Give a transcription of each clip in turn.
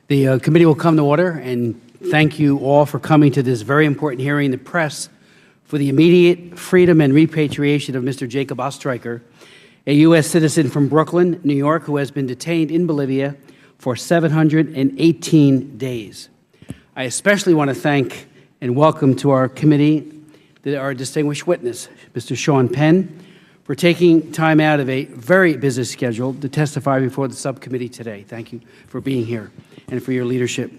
The committee will come to order, and thank you all for coming to this very important hearing. The press for the immediate freedom and repatriation of Mr. Jacob Ostreicher, a U.S. citizen from Brooklyn, New York, who has been detained in Bolivia for 718 days. I especially want to thank and welcome to our committee our distinguished witness, Mr. Sean Penn, for taking time out of a very busy schedule to testify before the subcommittee today. Thank you for being here and for your leadership.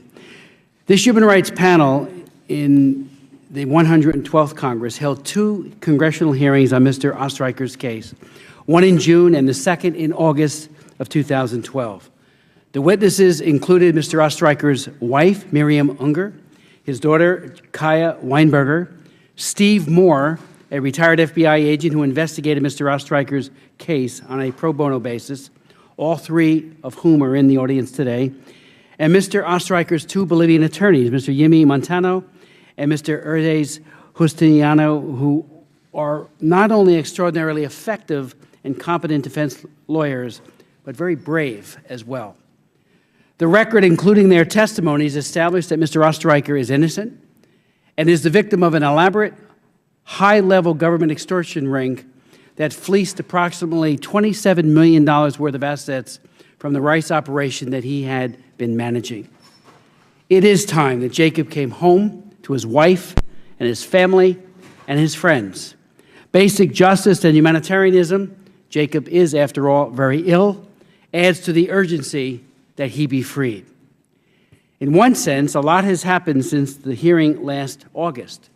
This human rights panel in the 112th Congress held two congressional hearings on Mr. Ostreicher's case, one in June and the second in August of 2012. The witnesses included Mr. Ostreicher's wife, Miriam Unger, his daughter, Kaya Weinberger, Steve Moore, a retired FBI agent who investigated Mr. Ostreicher's case on a pro bono basis, all three of whom are in the audience today, and Mr. Ostreicher's two Bolivian attorneys, Mr. Yimi Montano and Mr. Urdes Justiniano, who are not only extraordinarily effective and competent defense lawyers, but very brave as well. The record, including their testimonies, established that Mr. Ostreicher is innocent and is the victim of an elaborate, high-level government extortion ring that fleeced approximately $27 million worth of assets from the rice operation that he had been managing. It is time that Jacob came home to his wife and his family and his friends. Basic justice and humanitarianism, Jacob is, after all, very ill, adds to the urgency that he be freed. In one sense, a lot has happened since the hearing last August.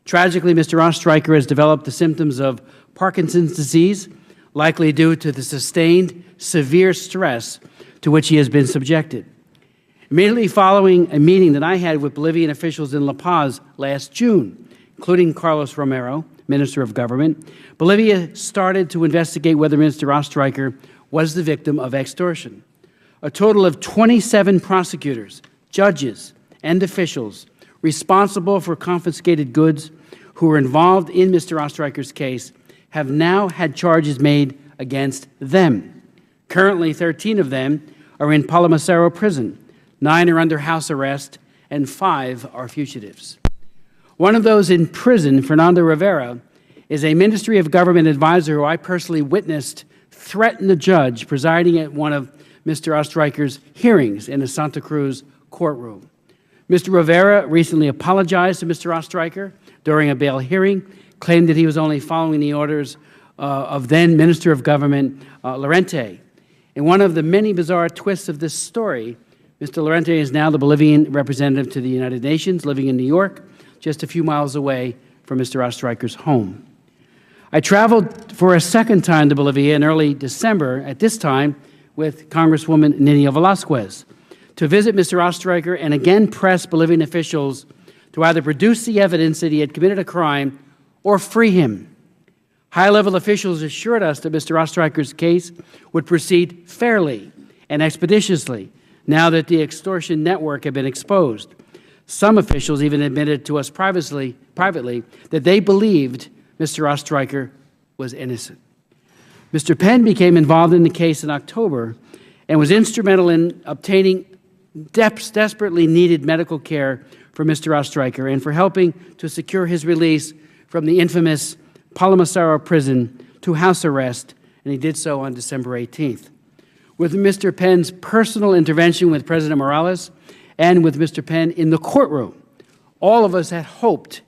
Tragically, Mr. Ostreicher has developed the symptoms of Parkinson's disease, likely due to the sustained, severe stress to which he has been subjected. Immediately following a meeting that I had with Bolivian officials in La Paz last June, including Carlos Romero, Minister of Government, Bolivia started to investigate whether Mr. Ostreicher was the victim of extortion. A total of 27 prosecutors, judges, and officials responsible for confiscated goods who were involved in Mr. Ostreicher's case have now had charges made against them. Currently, 13 of them are in Palomacero prison, 9 are under house arrest, and 5 are fugitives. One of those in prison, Fernando Rivera, is a Ministry of Government advisor who I personally witnessed threaten the judge presiding at one of Mr. Ostreicher's hearings in a Santa Cruz courtroom. Mr. Rivera recently apologized to Mr. Ostreicher during a bail hearing, claimed that he was only following the orders of then Minister of Government Llorente. In one of the many bizarre twists of this story, Mr. Llorente is now the Bolivian representative to the United Nations, living in New York, just a few miles away from Mr. Ostreicher's home. I traveled for a second time to Bolivia in early December, at this time with Congresswoman Ninia Velázquez, to visit Mr. Ostreicher and again press Bolivian officials to either produce the evidence that he had committed a crime or free him. High-level officials assured us that Mr. Ostreicher's case would proceed fairly and expeditiously now that the extortion network had been exposed. Some officials even admitted to us privately that they believed Mr. Ostreicher was innocent. Mr. Penn became involved in the case in October and was instrumental in obtaining desperately needed medical care for Mr. Ostreicher and for helping to secure his release from the infamous Palomacero prison to house arrest, and he did so on December 18th. With Mr. Penn's personal intervention with President Morales and with Mr. Penn in the courtroom, all of us had hoped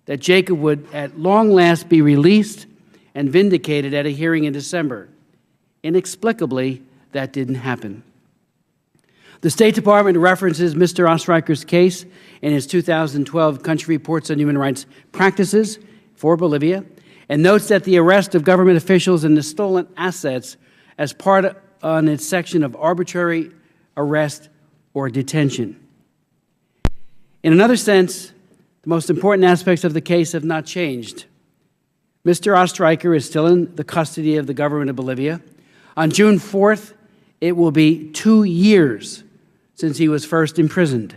that Jacob would at long last be released and vindicated at a hearing in December. Inexplicably, that didn't happen. The State Department references Mr. Ostreicher's case in its 2012 Country Reports on Human Rights Practices for Bolivia and notes that the arrest of government officials and the stolen assets as part on its section of arbitrary arrest or detention. In another sense, the most important aspects of the case have not changed. Mr. Ostreicher is still in the custody of the government of Bolivia. On June 4th, it will be 2 years since he was first imprisoned.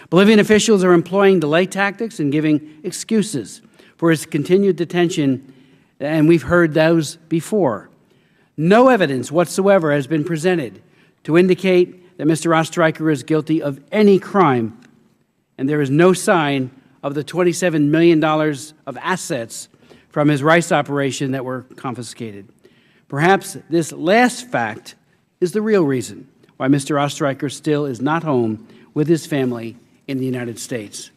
Bolivian officials are employing delay tactics and giving excuses for his continued detention, and we've heard those before. No evidence whatsoever has been presented to indicate that Mr. Ostreicher is guilty of any crime, and there is no sign of the $27 million of assets from his rice operation that were confiscated. Perhaps this last fact is the real reason why Mr. Ostreicher still is not home with his family in the United States.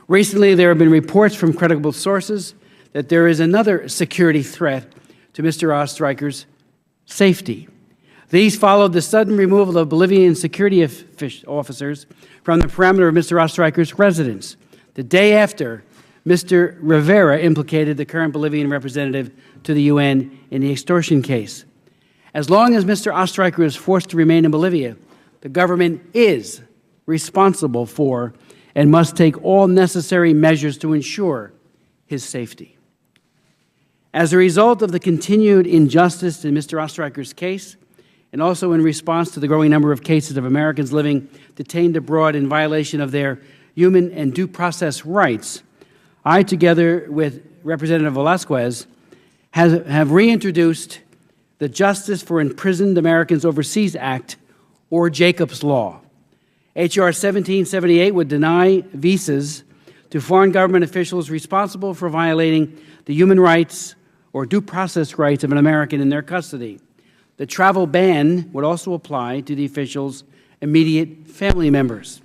Recently, there have been reports from credible sources that there is another security threat to Mr. Ostreicher's safety. These followed the sudden removal of Bolivian security officers from the perimeter of Mr. Ostreicher's residence, the day after Mr. Rivera implicated the current Bolivian representative to the UN in the extortion case. As long as Mr. Ostreicher is forced to remain in Bolivia, the government is responsible for and must take all necessary measures to ensure his safety. As a result of the continued injustice in Mr. Ostreicher's case, and also in response to the growing number of cases of Americans living detained abroad in violation of their human and due process rights, I, together with Representative Velasquez, have reintroduced the Justice for Imprisoned Americans Overseas Act, or Jacob's Law. H.R. 1778 would deny visas to foreign government officials responsible for violating the human rights or due process rights of an American in their custody. The travel ban would also apply to the officials' immediate family members.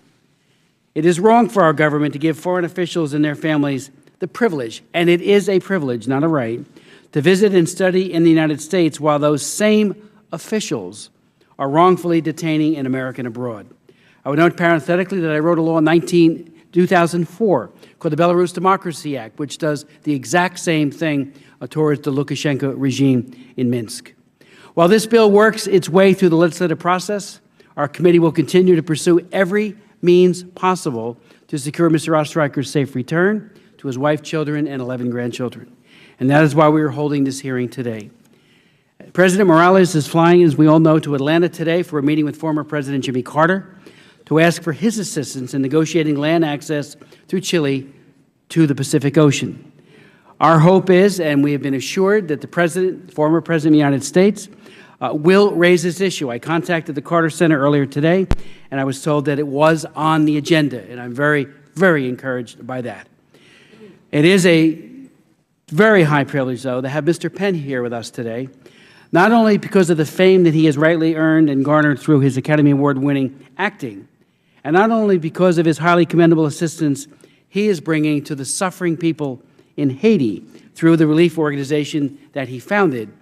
It is wrong for our government to give foreign officials and their families the privilege, and it is a privilege, not a right, to visit and study in the United States while those same officials are wrongfully detaining an American abroad. I would note parenthetically that I wrote a law in 2004 called the Belarus Democracy Act, which does the exact same thing towards the Lukashenko regime in Minsk. While this bill works its way through the legislative process, our committee will continue to pursue every means possible to secure Mr. Ostreicher's safe return to his wife, children, and 11 grandchildren. And that is why we are holding this hearing today. President Morales is flying, as we all know, to Atlanta today for a meeting with former President Jimmy Carter to ask for his assistance in negotiating land access through Chile to the Pacific Ocean. Our hope is, and we have been assured, that the former President of the United States, will raise this issue. I contacted the Carter Center earlier today, and I was told that it was on the agenda, and I'm very, very encouraged by that. It is a very high privilege, though, to have Mr. Penn here with us today, not only because of the fame that he has rightly earned and garnered through his Academy Award-winning acting, and not only because of his highly commendable assistance he is bringing to the suffering people in Haiti through the relief organization that he founded,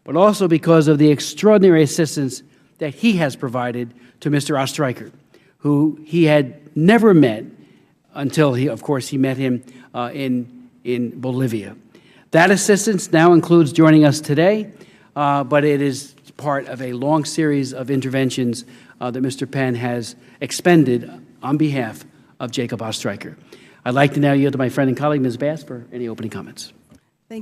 but also because of the extraordinary assistance that he has provided to Mr. Ostreicher, who he had never met until, of course, he met him in Bolivia. That assistance now includes joining us today, but it is part of a long series of interventions that Mr. Penn has expended on behalf of Jacob Ostreicher. I'd like to now yield to my friend and colleague, Ms. Bass, for any opening comments.